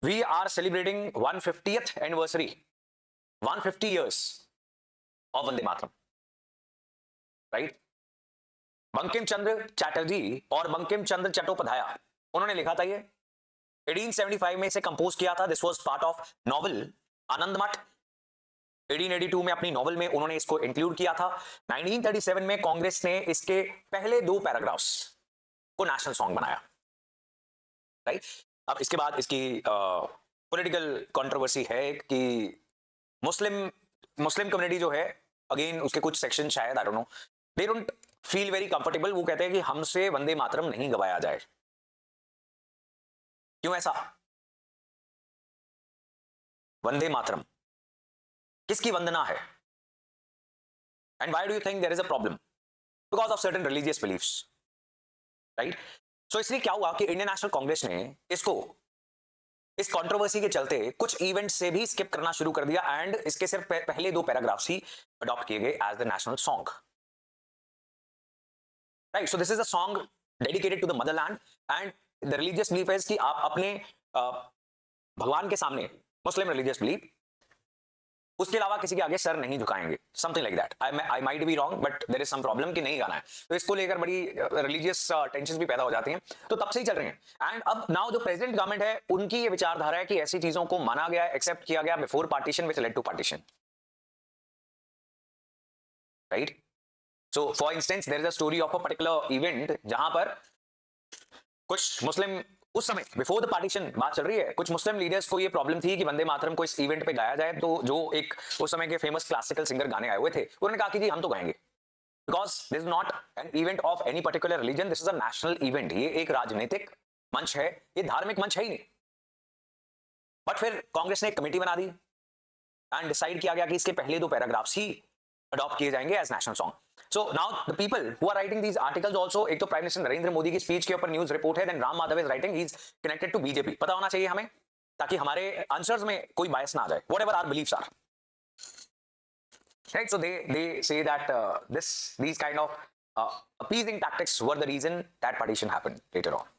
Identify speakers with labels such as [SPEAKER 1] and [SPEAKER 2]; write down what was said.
[SPEAKER 1] we are celebrating 150th anniversary, 150 years of Vande Mataram, right? Bankim Chandra Chatterjee और बंकिम चंद्र चट्टोपाध्याय उन्होंने लिखा था ये 1875 में इसे कंपोज किया था. This was part of novel Anand Math. 1882 में अपनी नॉवल में उन्होंने इसको इंक्लूड किया था. 1937 में कांग्रेस ने इसके पहले 2 पैराग्राफ्स को नेशनल सॉन्ग बनाया, राइट? अब इसके बाद इसकी पॉलिटिकल कंट्रोवर्सी है कि मुस्लिम कम्युनिटी जो है, अगेन उसके कुछ सेक्शन शायद, I don't know, they don't feel very comfortable. वो कहते हैं कि हमसे वंदे मातरम नहीं गवाया जाए. क्यों ऐसा? वंदे मातरम किसकी वंदना है? And why do you think there is a problem? Because of certain religious beliefs, right? So इसलिए क्या हुआ कि इंडियन नेशनल कांग्रेस ने इसको इस कंट्रोवर्सी के चलते कुछ इवेंट से भी स्किप करना शुरू कर दिया एंड इसके सिर्फ पहले 2 पैराग्राफ्स ही अडॉप्ट किए गए as the national song, right? So this is a song dedicated to the motherland and the religious belief is कि आप अपने भगवान के सामने, मुस्लिम रिलीजियस बिलीफ, उसके अलावा किसी के आगे सर नहीं झुकाएंगे, something like that. I might be wrong but there is some problem कि नहीं गाना है. तो इसको लेकर बड़ी रिलीजियस टेंशन भी पैदा हो जाती हैं. तो तब से ही चल रहे हैं. एंड अब नाउ जो प्रेजेंट गवर्नमेंट है उनकी ये विचारधारा है कि ऐसी चीजों को माना गया, एक्सेप्ट किया गया before partition which led to partition, right? So for instance there is a story of a particular event जहां पर कुछ मुस्लिम, उस समय बिफोर द पार्टीशन बात चल रही है, कुछ मुस्लिम लीडर्स को ये प्रॉब्लम थी कि वंदे मातरम को इस इवेंट पे गाया जाए. तो जो एक उस समय के फेमस क्लासिकल सिंगर गाने आए हुए थे, उन्होंने कहा कि जी हम तो गाएंगे, because this is not an event of any particular religion, this is a national event. ये एक राजनीतिक मंच है, ये धार्मिक मंच है ही नहीं. बट फिर कांग्रेस ने एक कमेटी बना दी एंड डिसाइड किया गया कि इसके पहले 2 पैराग्राफ्स ही अडॉप्ट किए जाएंगे as national song. So now the people who are writing these articles also, एक तो प्राइम मिनिस्टर नरेंद्र मोदी की स्पीच के ऊपर न्यूज रिपोर्ट है, then Ram Madhav is writing, he is connected to BJP. पता होना चाहिए हमें, ताकि हमारे आंसर्स में कोई बायस ना आ जाए, whatever our beliefs are, right? So they say that these kind of appeasing tactics were the reason that partition happened later on.